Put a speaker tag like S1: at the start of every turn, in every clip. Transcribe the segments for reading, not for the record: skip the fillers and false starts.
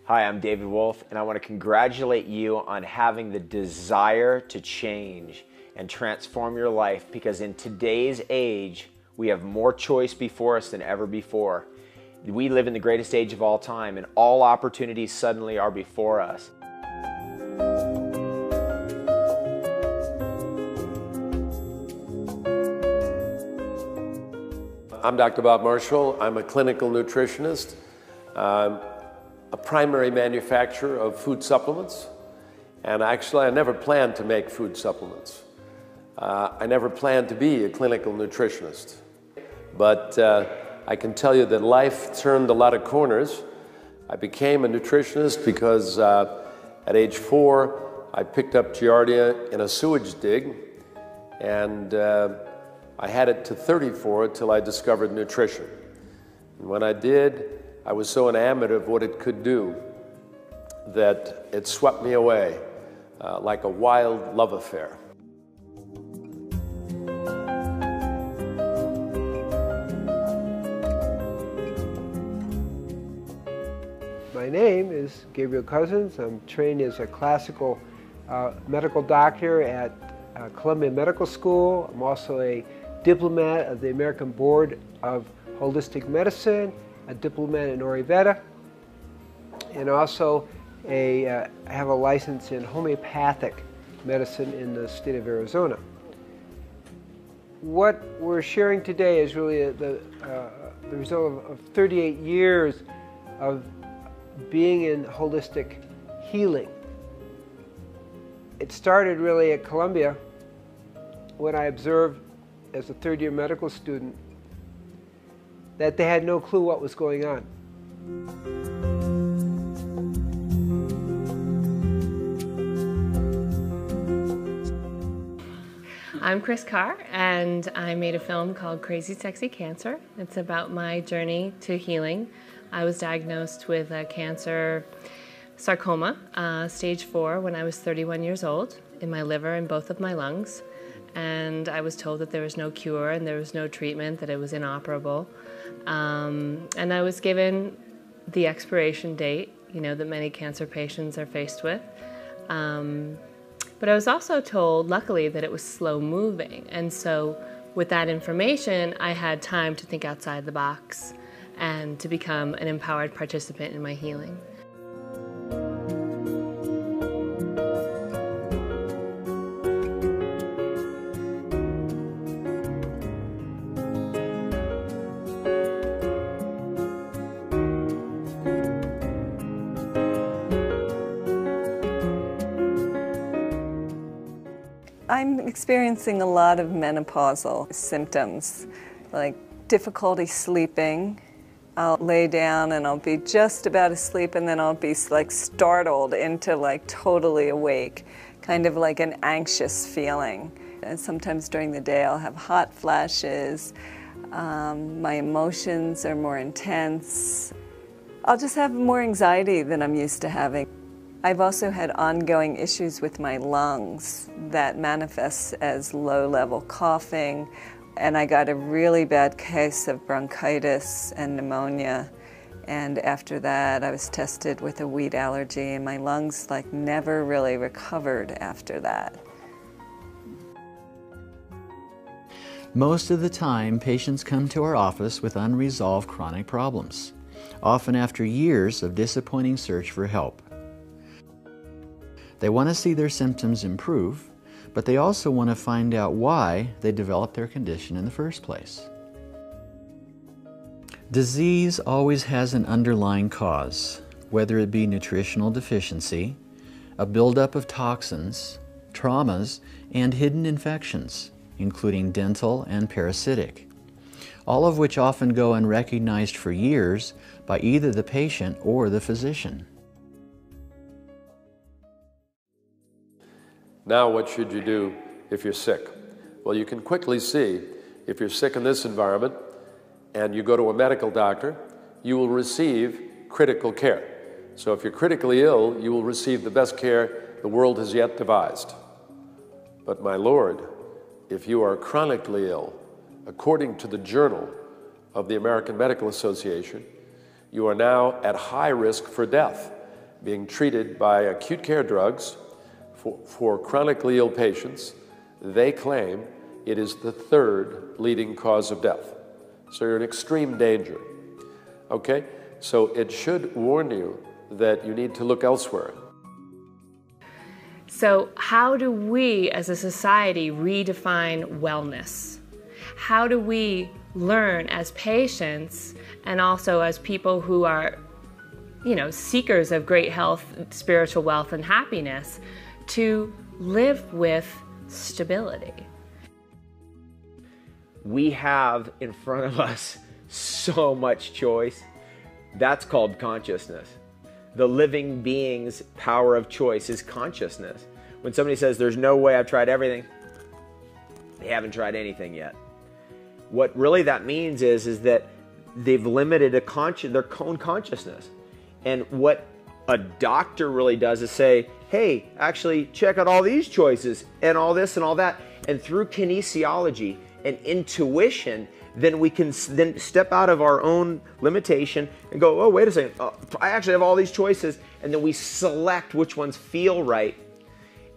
S1: Hi, I'm David Wolf, and I want to congratulate you on having the desire to change and transform your life, because in today's age, we have more choice before us than ever before. We live in the greatest age of all time, and all opportunities suddenly are before us.
S2: I'm Dr. Bob Marshall. I'm a clinical nutritionist, a primary manufacturer of food supplements, and actually I never planned to make food supplements. I never planned to be a clinical nutritionist, but I can tell you that life turned a lot of corners. I became a nutritionist because at age 4 I picked up Giardia in a sewage dig, and I had it to 34 until I discovered nutrition. And when I did, I was so enamored of what it could do that it swept me away like a wild love affair.
S3: My name is Gabriel Cousins. I'm trained as a classical medical doctor at Columbia Medical School. I'm also a diplomat of the American Board of Holistic Medicine, a diplomat in Ayurveda, and also I have a license in homeopathic medicine in the state of Arizona. What we're sharing today is really the result of 38 years of being in holistic healing. It started really at Columbia when I observed as a third-year medical student that they had no clue what was going on.
S4: I'm Chris Carr, and I made a film called Crazy Sexy Cancer. It's about my journey to healing. I was diagnosed with a cancer sarcoma, stage 4, when I was 31 years old, in my liver and both of my lungs. And I was told that there was no cure and there was no treatment, that it was inoperable. And I was given the expiration date, that many cancer patients are faced with. But I was also told, luckily, that it was slow moving. And so with that information, I had time to think outside the box and to become an empowered participant in my healing.
S5: I'm experiencing a lot of menopausal symptoms, like difficulty sleeping. I'll lay down and I'll be just about asleep, and then I'll be like startled into like totally awake, kind of like an anxious feeling. And sometimes during the day I'll have hot flashes. My emotions are more intense. I'll just have more anxiety than I'm used to having. I've also had ongoing issues with my lungs that manifests as low-level coughing, and I got a really bad case of bronchitis and pneumonia, and after that I was tested with a wheat allergy, and my lungs like never really recovered after that.
S6: Most of the time, patients come to our office with unresolved chronic problems, often after years of disappointing search for help. They want to see their symptoms improve, but they also want to find out why they developed their condition in the first place. Disease always has an underlying cause, whether it be nutritional deficiency, a buildup of toxins, traumas, and hidden infections, including dental and parasitic, all of which often go unrecognized for years by either the patient or the physician.
S2: Now, what should you do if you're sick? Well, you can quickly see if you're sick in this environment and you go to a medical doctor, you will receive critical care. So if you're critically ill, you will receive the best care the world has yet devised. But my Lord, if you are chronically ill, according to the Journal of the American Medical Association, you are now at high risk for death being treated by acute care drugs for chronically ill patients. They claim it is the third leading cause of death. So you're in extreme danger. Okay? So it should warn you that you need to look elsewhere.
S4: So how do we as a society redefine wellness? How do we learn as patients and also as people who are, seekers of great health, spiritual wealth, and happiness to live with stability?
S1: We have in front of us so much choice. That's called consciousness. The living being's power of choice is consciousness. When somebody says, there's no way, I've tried everything, they haven't tried anything yet. What really that means is that they've limited their own consciousness. And what a doctor really does is say, hey, actually check out all these choices and all this and all that. And through kinesiology and intuition, then we can then step out of our own limitation and go, oh, wait a second, I actually have all these choices. And then we select which ones feel right.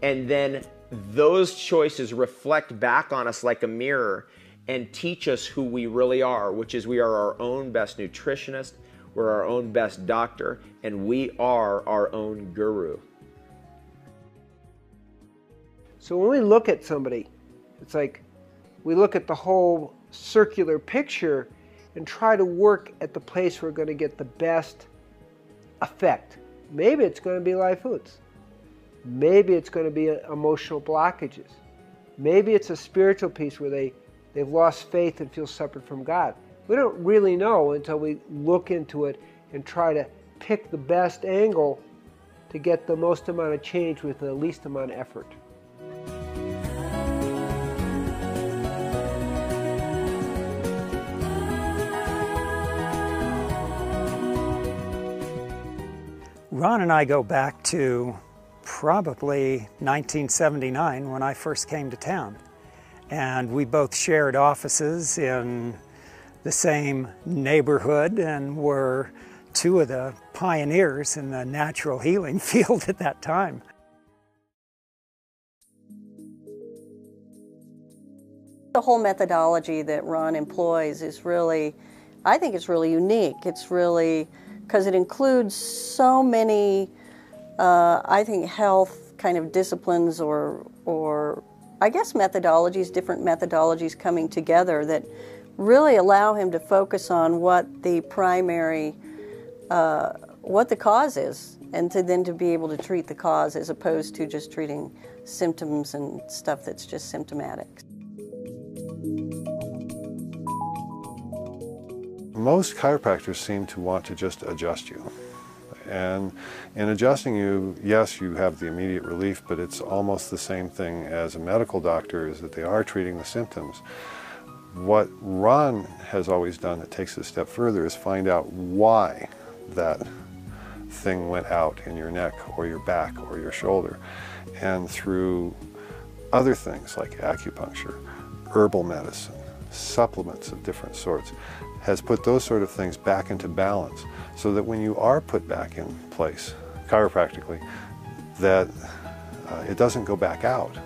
S1: And then those choices reflect back on us like a mirror and teach us who we really are, which is we are our own best nutritionist, we're our own best doctor, and we are our own guru.
S3: So when we look at somebody, it's like we look at the whole circular picture and try to work at the place we're going to get the best effect. Maybe it's going to be live foods. Maybe it's going to be emotional blockages. Maybe it's a spiritual piece where they've lost faith and feel separate from God. We don't really know until we look into it and try to pick the best angle to get the most amount of change with the least amount of effort.
S7: Ron and I go back to probably 1979 when I first came to town. And we both shared offices in the same neighborhood and were two of the pioneers in the natural healing field at that time.
S8: The whole methodology that Ron employs is really, I think it's really unique. It's really, because it includes so many, I think, health kind of disciplines or I guess methodologies, different methodologies coming together that really allow him to focus on what the primary, what the cause is, and then to be able to treat the cause as opposed to just treating symptoms and stuff that's just symptomatic.
S9: Most chiropractors seem to want to just adjust you. And in adjusting you, yes, you have the immediate relief, but it's almost the same thing as a medical doctor, is that they are treating the symptoms. What Ron has always done that takes it a step further is find out why that thing went out in your neck or your back or your shoulder. And through other things like acupuncture, herbal medicine, supplements of different sorts, has put those sort of things back into balance so that when you are put back in place chiropractically, that it doesn't go back out.